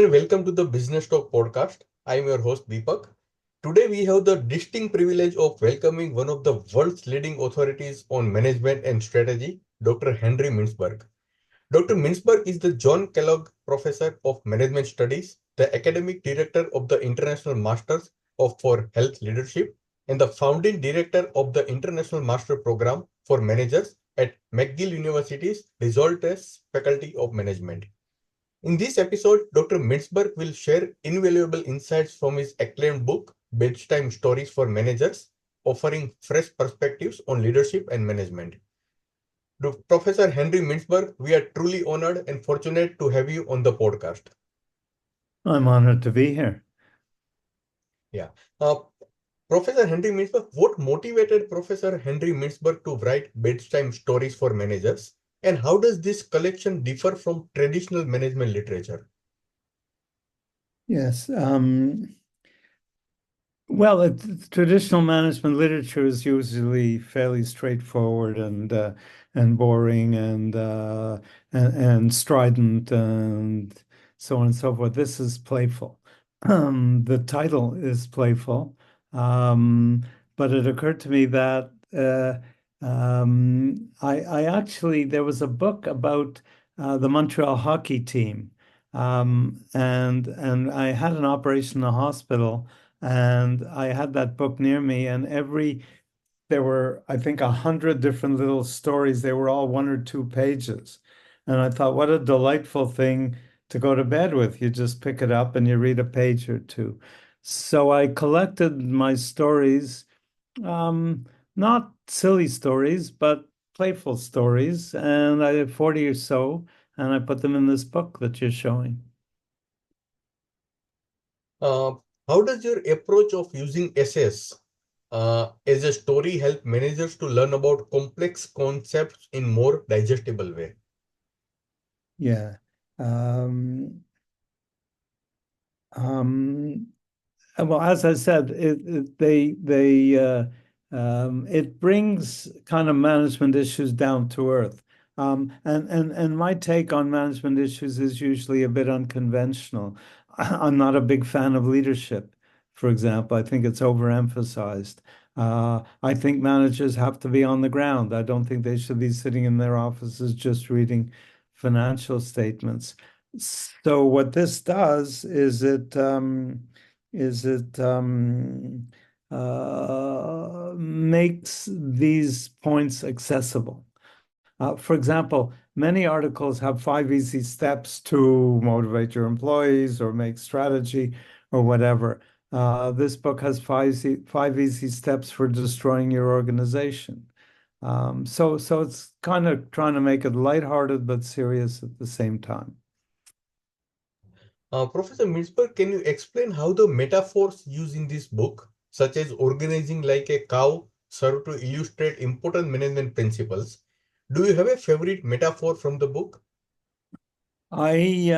Hello and welcome to the Business Talk podcast. I am your host Deepak. Today we have the distinct privilege of welcoming one of the world's leading authorities on management and strategy, Dr. Henry Mintzberg. Dr. Mintzberg is the John Kellogg Professor of Management Studies, the Academic Director of the International Masters for Health Leadership, and the founding director of the International Master Program for Managers at McGill University's Desautels Faculty of Management. In this episode, Dr. Mintzberg will share invaluable insights from his acclaimed book, Bedtime Stories for Managers, offering fresh perspectives on leadership and management. Professor Henry Mintzberg, we are truly honored and fortunate to have you on the podcast. I'm honored to be here. Yeah. Professor Henry Mintzberg, what motivated Professor Henry Mintzberg to write Bedtime Stories for Managers? And how does this collection differ from traditional management literature? Yes. Well, traditional management literature is usually fairly straightforward and boring and strident and so on and so forth. This is playful. The title is playful, but it occurred to me that I actually there was a book about the Montreal hockey team, and I had an operation in the hospital. And I had that book near me, and there were, I think, 100 different little stories. They were all 1 or 2 pages. And I thought, what a delightful thing to go to bed with. You just pick it up and you read a page or two. So I collected my stories, not silly stories, but playful stories. And I had 40 or so, and I put them in this book that you're showing. Uh, how does your approach of using essays as a story help managers to learn about complex concepts in more digestible way? Yeah. Um, well, as I said, it brings kind of management issues down to earth. And my take on management issues is usually a bit unconventional. I'm not a big fan of leadership, for example. I think it's overemphasized. I think managers have to be on the ground. I don't think they should be sitting in their offices just reading financial statements. So what this does is it makes these points accessible. For example, many articles have 5 easy steps to motivate your employees or make strategy or whatever. This book has 5 easy steps for destroying your organization. So it's kind of trying to make it lighthearted but serious at the same time. Professor Mintzberg, can you explain how the metaphors used in this book, such as organizing like a cow, serve to illustrate important management principles? Do you have a favorite metaphor from the book? I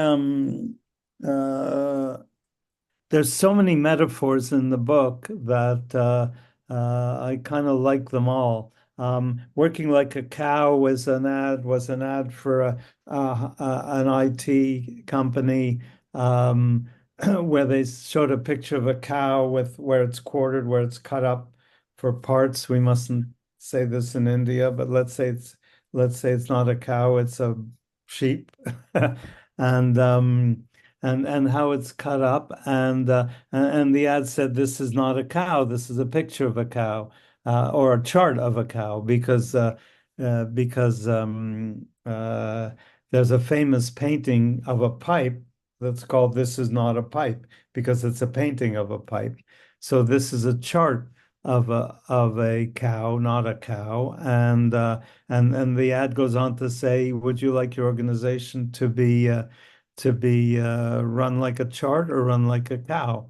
there's so many metaphors in the book that I kind of like them all. Working like a cow was an ad for an IT company, where they showed a picture of a cow with where it's quartered, where it's cut up for parts. We mustn't say this in India, but let's say it's not a cow, it's a sheep, and and how it's cut up, and the ad said, "This is not a cow. This is a picture of a cow, or a chart of a cow," because there's a famous painting of a pipe that's called "This is not a pipe" because it's a painting of a pipe. So this is a chart of a cow, not a cow, and the ad goes on to say, "Would you like your organization to be run like a chart or run like a cow?"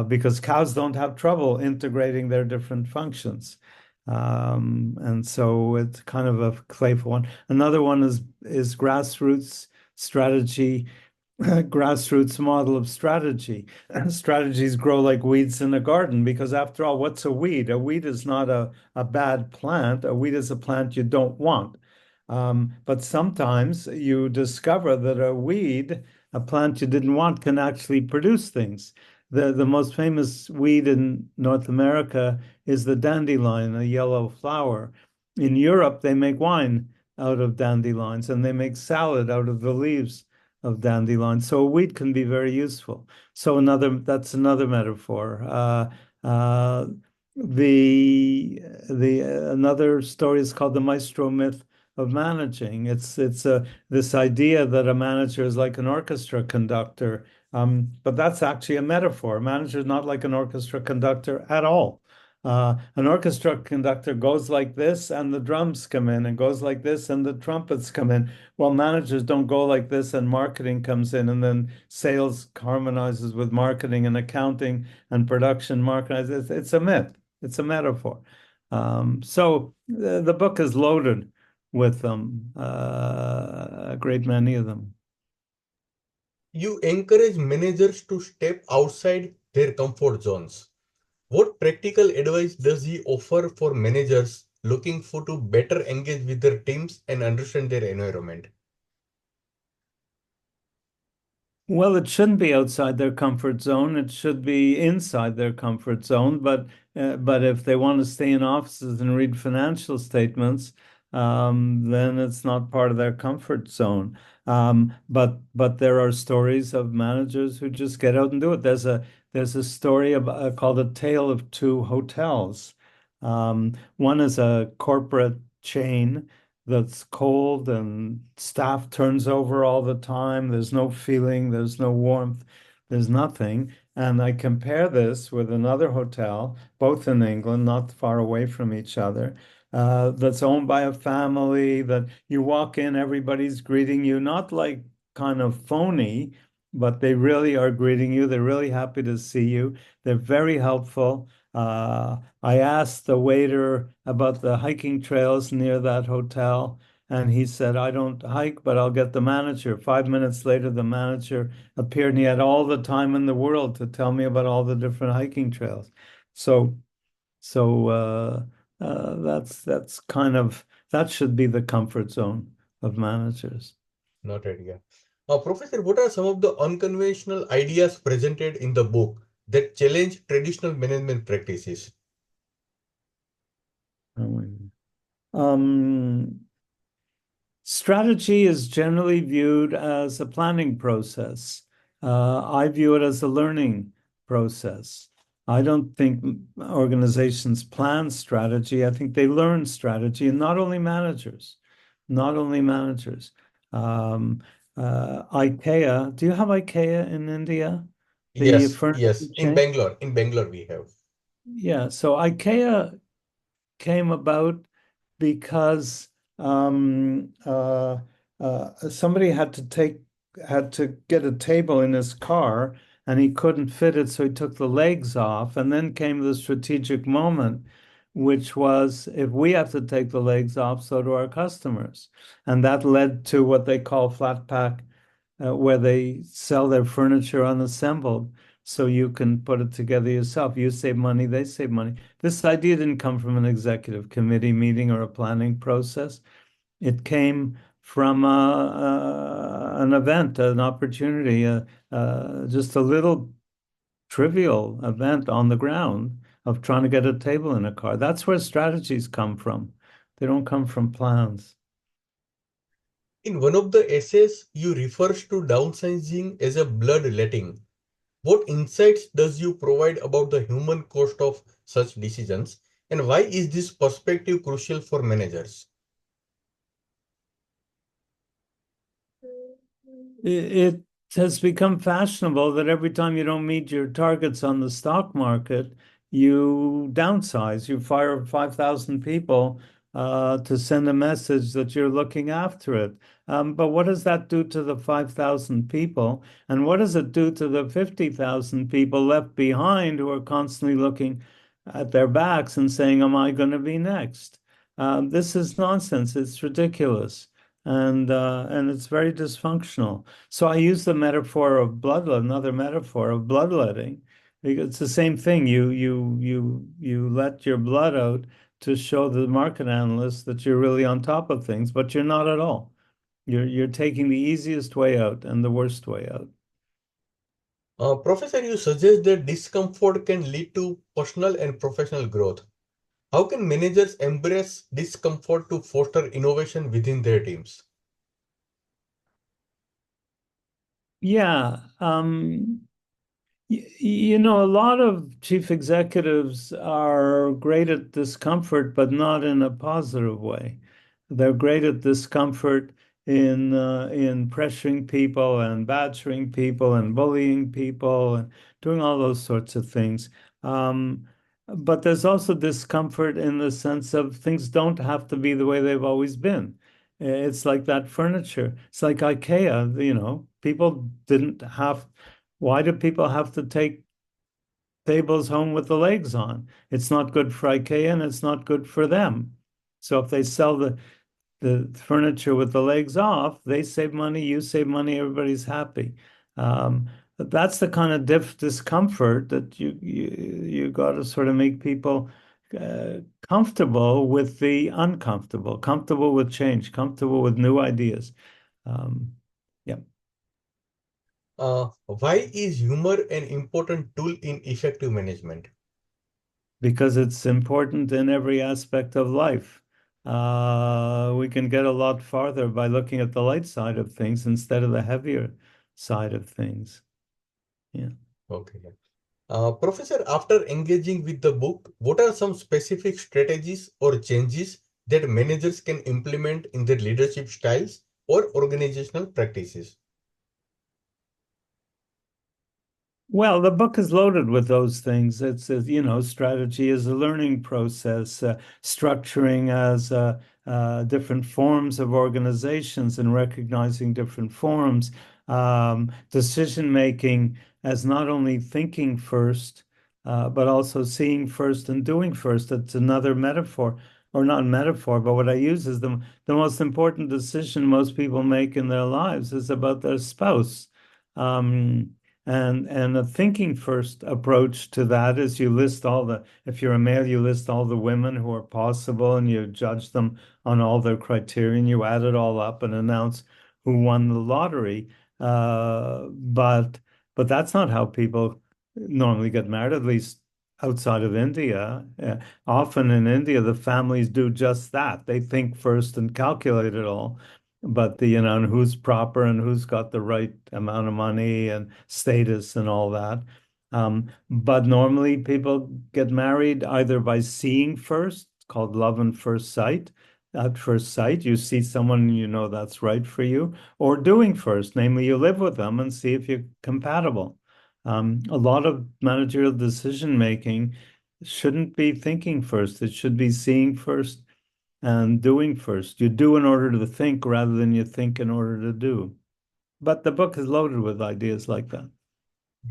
Because cows don't have trouble integrating their different functions. And so it's kind of a playful one. Another one is grassroots strategy, grassroots model of strategy. Strategies grow like weeds in a garden because, after all, what's a weed? A weed is not a bad plant. A weed is a plant you don't want. But sometimes you discover that a weed a plant you didn't want can actually produce things. The most famous weed in North America is the dandelion, a yellow flower. In Europe, they make wine out of dandelions and they make salad out of the leaves of dandelions. So a weed can be very useful. So that's another metaphor. Uh, another story is called the maestro myth of managing. It's this idea that a manager is like an orchestra conductor, but that's actually a metaphor. A manager is not like an orchestra conductor at all. An orchestra conductor goes like this, and the drums come in, and goes like this, and the trumpets come in. Well, managers don't go like this, and marketing comes in, and then sales harmonizes with marketing, and accounting and production market. It's a myth. It's a metaphor. So the book is loaded with them, a great many of them. You encourage managers to step outside their comfort zones. What practical advice does he offer for managers looking for to better engage with their teams and understand their environment? Well, it shouldn't be outside their comfort zone. It should be inside their comfort zone. But if they want to stay in offices and read financial statements, then it's not part of their comfort zone. But there are stories of managers who just get out and do it. There's a story about, called A Tale of Two Hotels. One is a corporate chain that's cold and staff turns over all the time. There's no feeling, there's no warmth, there's nothing. And I compare this with another hotel, both in England, not far away from each other, that's owned by a family that you walk in, everybody's greeting you, not like kind of phony, but they really are greeting you. They're really happy to see you. They're very helpful. I asked the waiter about the hiking trails near that hotel, and he said, I don't hike, but I'll get the manager. 5 minutes later, the manager appeared, and he had all the time in the world to tell me about all the different hiking trails. So, that's kind of that should be the comfort zone of managers. Noted, yeah. Professor, what are some of the unconventional ideas presented in the book that challenge traditional management practices? Um, Strategy is generally viewed as a planning process. I view it as a learning process. I don't think organizations plan strategy. I think they learn strategy, and not only managers, not only managers. Um, IKEA, do you have IKEA in India? The Yes, furniture yes. chain? In Bangalore we have. Yeah, so IKEA came about because somebody had to get a table in his car and he couldn't fit it, so he took the legs off. And then came the strategic moment, which was if we have to take the legs off, so do our customers. And that led to what they call flat pack, where they sell their furniture unassembled. So you can put it together yourself. You save money, they save money. This idea didn't come from an executive committee meeting or a planning process. It came from an event, an opportunity, just a little trivial event on the ground of trying to get a table in a car. That's where strategies come from. They don't come from plans. In one of the essays, you refers to downsizing as a bloodletting. What insights does you provide about the human cost of such decisions, and why is this perspective crucial for managers? It has become fashionable that every time you don't meet your targets on the stock market, you downsize. You fire 5,000 people to send a message that you're looking after it. But what does that do to the 5,000 people? And what does it do to the 50,000 people left behind who are constantly looking at their backs and saying, am I going to be next? This is nonsense. It's ridiculous. And it's very dysfunctional. So I use the metaphor of another metaphor of bloodletting, because it's the same thing. You let your blood out to show the market analysts that you're really on top of things, but you're not at all. You're taking the easiest way out and the worst way out. Professor, you suggest that discomfort can lead to personal and professional growth. How can managers embrace discomfort to foster innovation within their teams? Yeah. You know, a lot of chief executives are great at discomfort, but not in a positive way. They're great at discomfort in pressuring people and badgering people and bullying people and doing all those sorts of things. Um, but there's also discomfort in the sense of things don't have to be the way they've always been. It's like that furniture. It's like IKEA, you know, people didn't have why do people have to take tables home with the legs on? It's not good for IKEA and it's not good for them. So if they sell the furniture with the legs off, they save money, you save money, everybody's happy. But that's the kind of discomfort that you got to sort of make people uh, comfortable with the uncomfortable, comfortable with change, comfortable with new ideas. Um, yeah. Why is humor an important tool in effective management? Because it's important in every aspect of life. We can get a lot farther by looking at the light side of things instead of the heavier side of things. Yeah. Okay. Professor, after engaging with the book, what are some specific strategies or changes that managers can implement in their leadership styles or organizational practices? Well, the book is loaded with those things. You know, strategy is a learning process, structuring as different forms of organizations and recognizing different forms, decision making as not only thinking first, but also seeing first and doing first. It's another metaphor, or not metaphor, but what I use is the most important decision most people make in their lives is about their spouse. Um, and a thinking first approach to that is you list all the, if you're a male, you list all the women who are possible and you judge them on all their criteria and you add it all up and announce who won the lottery. But that's not how people normally get married, at least outside of India. Often in India, the families do just that. They think first and calculate it all. But the, you know, and who's proper and who's got the right amount of money and status and all that. But normally people get married either by seeing first, called love and first sight. At first sight, you see someone you know that's right for you, or doing first, namely you live with them and see if you're compatible. A lot of managerial decision making shouldn't be thinking first. It should be seeing first and doing first. You do in order to think rather than you think in order to do. But the book is loaded with ideas like that.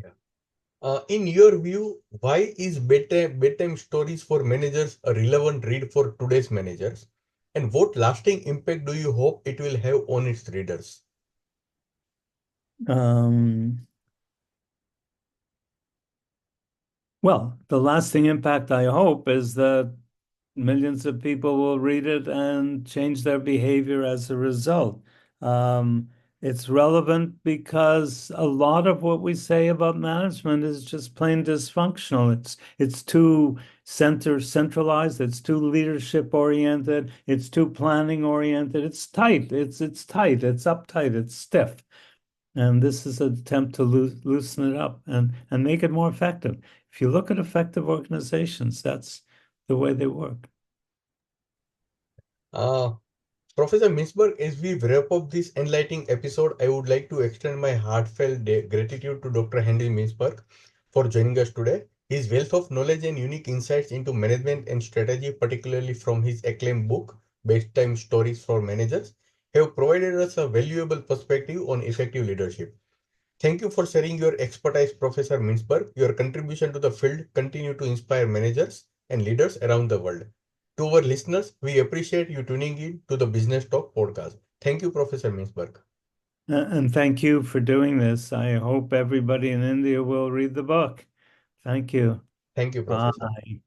Yeah. In your view, why is bedtime stories for managers a relevant read for today's managers? And what lasting impact do you hope it will have on its readers? Um, well, the lasting impact I hope is that millions of people will read it and change their behavior as a result. Um, it's relevant because a lot of what we say about management is just plain dysfunctional. It's too centralized, it's too leadership oriented, it's too planning oriented, it's tight, it's tight, it's uptight, it's stiff. And this is an attempt to loosen it up and make it more effective. If you look at effective organizations, that's the way they work. Uh, Professor Mintzberg, as we wrap up this enlightening episode, I would like to extend my heartfelt gratitude to Dr. Henry Mintzberg for joining us today. His wealth of knowledge and unique insights into management and strategy, particularly from his acclaimed book, Bedtime Stories for Managers, have provided us a valuable perspective on effective leadership. Thank you for sharing your expertise, Professor Mintzberg. Your contribution to the field continue to inspire managers and leaders around the world. To our listeners, we appreciate you tuning in to the Business Talk podcast. Thank you, Professor Mintzberg. And thank you for doing this. I hope everybody in India will read the book. Thank you. Thank you, Professor. Bye.